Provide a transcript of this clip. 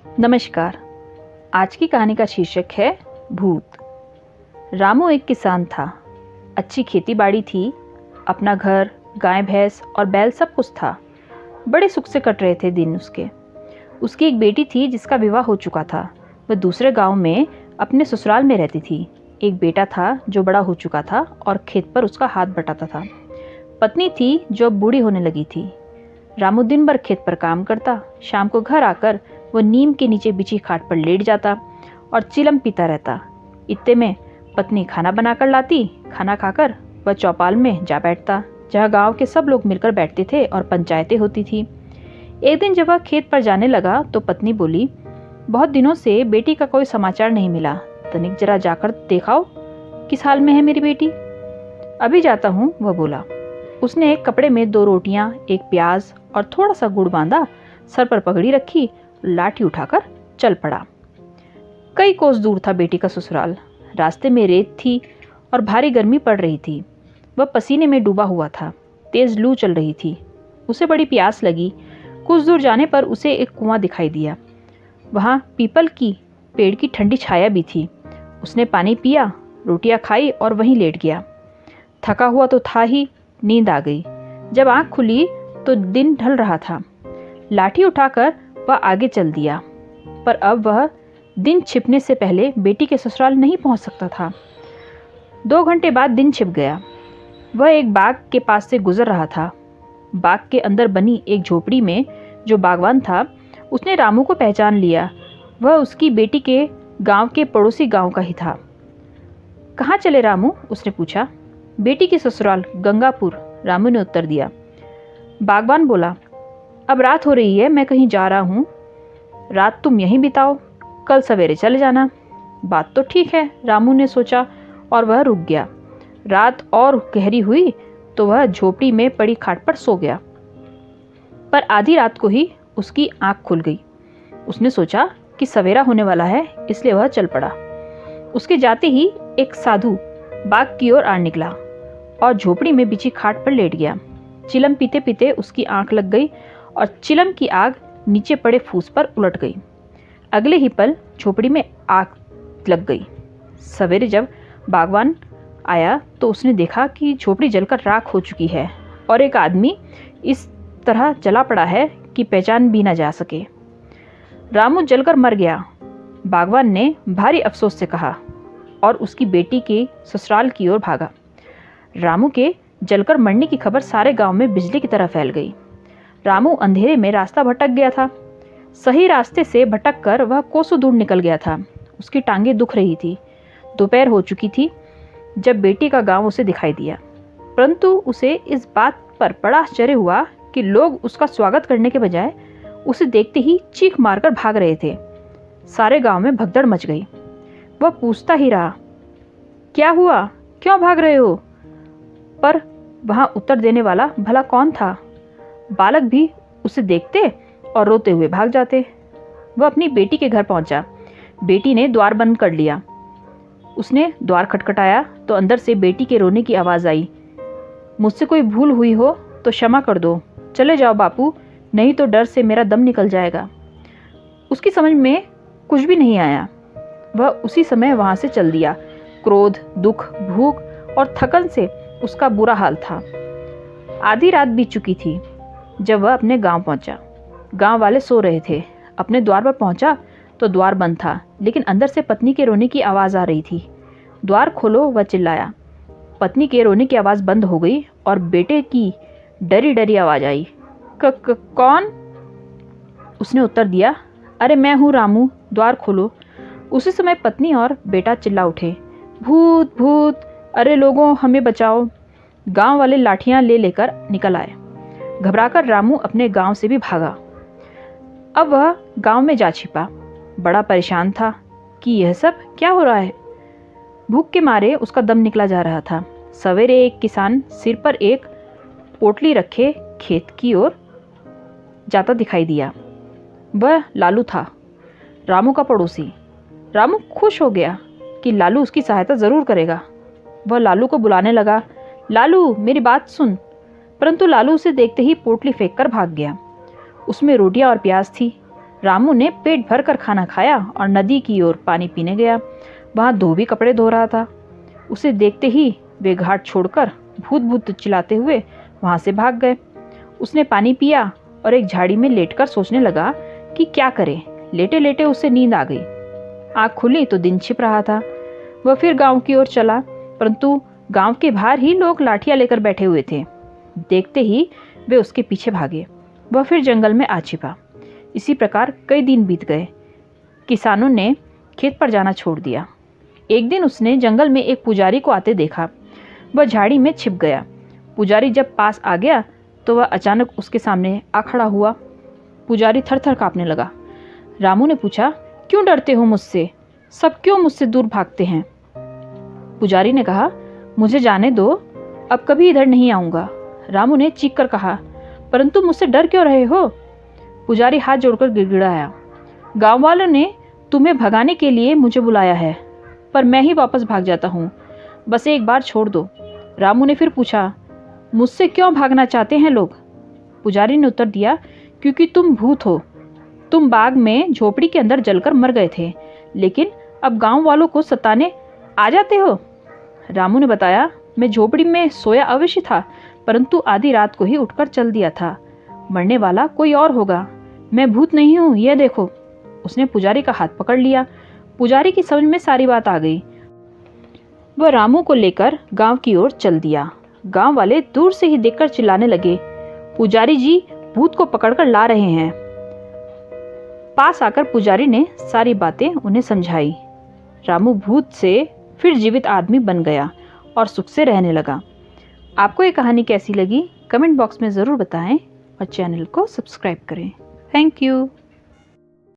नमस्कार। आज की कहानी का शीर्षक है भूत। रामू एक किसान था। अच्छी खेती बाड़ी थी। अपना घर, गाय भैंस और बैल सब कुछ था। बड़े सुख से कट रहे थे दिन उसके। उसकी एक बेटी थी जिसका विवाह हो चुका था। वह दूसरे गांव में अपने ससुराल में रहती थी। एक बेटा था जो बड़ा हो चुका था और खेत पर उसका हाथ बटाता था। पत्नी थी जो अब बूढ़ी होने लगी थी। रामू दिन भर खेत पर काम करता। शाम को घर आकर वो नीम के नीचे बिछी खाट पर लेट जाता और चिलम पीता रहता। इत्ते में पत्नी खाना बनाकर लाती। खाना खाकर वह चौपाल में जा बैठता जहाँ गांव के सब लोग मिलकर बैठते थे और पंचायतें होती थी। एक दिन जब वह खेत पर जाने लगा तो पत्नी बोली, बहुत दिनों से बेटी का कोई समाचार नहीं मिला। तनिक जरा जाकर देखाओ किस हाल में है मेरी बेटी। अभी जाता हूँ, वह बोला। उसने एक कपड़े में 2 रोटियां, एक प्याज और थोड़ा सा गुड़ बांधा, सर पर पगड़ी रखी, लाठी उठाकर चल पड़ा। कई कोस दूर था बेटी का ससुराल। रास्ते में रेत थी और भारी गर्मी पड़ रही थी। वह पसीने में डूबा हुआ था। तेज लू चल रही थी। उसे बड़ी प्यास लगी। कुछ दूर जाने पर उसे एक कुआं दिखाई दिया। वहां पीपल की पेड़ की ठंडी छाया भी थी। उसने पानी पिया, रोटियां खाई और वहीं लेट गया। थका हुआ तो था ही, नींद आ गई। जब आंख खुली तो दिन ढल रहा था। लाठी उठाकर वह आगे चल दिया, पर अब वह दिन छिपने से पहले बेटी के ससुराल नहीं पहुंच सकता था। 2 घंटे बाद दिन छिप गया। वह एक बाग के पास से गुजर रहा था। बाग के अंदर बनी एक झोपड़ी में जो बागवान था, उसने रामू को पहचान लिया। वह उसकी बेटी के गांव के पड़ोसी गांव का ही था। कहाँ चले रामू? उसने पूछा। बेटी की ससुराल, गंगापुर, रामू ने उत्तर दिया। बागवान बोला, अब रात हो रही है, मैं कहीं जा रहा हूँ। रात तुम यहीं बिताओ, कल सवेरे चले जाना। बात तो ठीक है, रामू ने सोचा और वह रुक गया। रात और गहरी हुई तो वह झोपड़ी में पड़ी खाट पर सो गया। पर आधी रात को ही उसकी आंख खुल गई। उसने सोचा कि सवेरा होने वाला है, इसलिए वह चल पड़ा। उसके जाते ही एक साधु बाग की ओर आ निकला और झोपड़ी में बिछी खाट पर लेट गया। चिलम पीते पीते उसकी आंख लग गई और चिलम की आग नीचे पड़े फूस पर उलट गई। अगले ही पल झोपड़ी में आग लग गई। सवेरे जब बागवान आया तो उसने देखा कि झोपड़ी जलकर राख हो चुकी है और एक आदमी इस तरह जला पड़ा है कि पहचान भी न जा सके। रामू जलकर मर गया, बागवान ने भारी अफसोस से कहा और उसकी बेटी के ससुराल की ओर भागा। रामू के जलकर मरने की खबर सारे गांव में बिजली की तरह फैल गई। रामू अंधेरे में रास्ता भटक गया था। सही रास्ते से भटक कर वह कोसों दूर निकल गया था। उसकी टांगें दुख रही थी। दोपहर हो चुकी थी जब बेटी का गांव उसे दिखाई दिया, परंतु उसे इस बात पर बड़ा आश्चर्य हुआ कि लोग उसका स्वागत करने के बजाय उसे देखते ही चीख मारकर भाग रहे थे। सारे गांव में भगदड़ मच गई। वह पूछता ही रहा, क्या हुआ, क्यों भाग रहे हो? पर वहां उत्तर देने वाला भला कौन था? बालक भी उसे देखते और रोते हुए भाग जाते। वह अपनी बेटी के घर पहुंचा। बेटी ने द्वार बंद कर लिया। उसने द्वार खटखटाया तो अंदर से बेटी के रोने की आवाज़ आई। मुझसे कोई भूल हुई हो तो क्षमा कर दो। चले जाओ बापू, नहीं तो डर से मेरा दम निकल जाएगा। उसकी समझ में कुछ भी नहीं आया। वह उसी समय वहां से चल दिया। क्रोध, दुख, भूख और थकन से उसका बुरा हाल था। आधी रात बीत चुकी थी जब वह अपने गांव पहुंचा। गांव वाले सो रहे थे। अपने द्वार पर पहुंचा तो द्वार बंद था, लेकिन अंदर से पत्नी के रोने की आवाज़ आ रही थी। द्वार खोलो, वह चिल्लाया। पत्नी के रोने की आवाज़ बंद हो गई और बेटे की डरी डरी आवाज़ आई। कौन? उसने उत्तर दिया, अरे मैं हूँ रामू, द्वार खोलो। उसी समय पत्नी और बेटा चिल्ला उठे, भूत भूत, अरे लोगों हमें बचाओ। गांव वाले लाठियां ले लेकर निकल आए। घबराकर रामू अपने गांव से भी भागा। अब वह गांव में जा छिपा। बड़ा परेशान था कि यह सब क्या हो रहा है। भूख के मारे उसका दम निकला जा रहा था। सवेरे एक किसान सिर पर एक पोटली रखे खेत की ओर जाता दिखाई दिया। वह लालू था, रामू का पड़ोसी। रामू खुश हो गया कि लालू उसकी सहायता जरूर करेगा। वह लालू को बुलाने लगा, लालू मेरी बात सुन। परंतु लालू उसे देखते ही पोटली फेंक कर भाग गया। उसमें रोटियां और प्याज थी। रामू ने पेट भर कर खाना खाया और नदी की ओर पानी पीने गया। वहाँ धोबी कपड़े धो रहा था। उसे देखते ही वे घाट छोड़कर भूत भूत चिल्लाते हुए वहाँ से भाग गए। उसने पानी पिया और एक झाड़ी में लेटकर सोचने लगा कि क्या करे। लेटे लेटे उसे नींद आ गई। आँख खुली तो दिन छिप रहा था। वह फिर गांव की ओर चला, परंतु गांव के बाहर ही लोग लाठियां लेकर बैठे हुए थे। देखते ही वे उसके पीछे भागे। वह फिर जंगल में आ छिपा। इसी प्रकार कई दिन बीत गए। किसानों ने खेत पर जाना छोड़ दिया। एक दिन उसने जंगल में एक पुजारी को आते देखा। वह झाड़ी में छिप गया। पुजारी जब पास आ गया तो वह अचानक उसके सामने आ खड़ा हुआ। पुजारी थर थर काँपने लगा। रामू ने पूछा, क्यों डरते हो मुझसे? सब क्यों मुझसे दूर भागते हैं? पुजारी ने कहा, मुझे जाने दो, अब कभी इधर नहीं आऊंगा। रामू ने चीख कर कहा, परंतु मुझसे डर क्यों रहे हो? पुजारी हाथ जोड़कर गिड़गिड़ाया, गांव वालों ने तुम्हें भगाने के लिए मुझे बुलाया है, पर मैं ही वापस भाग जाता हूँ। बस एक बार छोड़ दो। रामू ने फिर पूछा, मुझसे क्यों भागना चाहते हैं लोग? पुजारी ने उत्तर दिया, क्योंकि तुम भूत हो। तुम बाग में झोपड़ी के अंदर जलकर मर गए थे, लेकिन अब गांव वालों को सताने आ जाते हो। रामू ने बताया, मैं झोपड़ी में सोया अवश्य था, परंतु आधी रात को ही उठकर चल दिया था। मरने वाला कोई और होगा, मैं भूत नहीं हूँ, यह देखो। उसने पुजारी का हाथ पकड़ लिया। पुजारी की समझ में सारी बात आ गई। वह रामू को लेकर गांव की ओर चल दिया। गांव वाले दूर से ही देखकर चिल्लाने लगे, पुजारी जी भूत को पकड़कर ला रहे हैं। पास आकर पुजारी ने सारी बातें उन्हें समझाई। रामू भूत से फिर जीवित आदमी बन गया और सुख से रहने लगा। आपको ये कहानी कैसी लगी कमेंट बॉक्स में ज़रूर बताएं और चैनल को सब्सक्राइब करें। Thank you.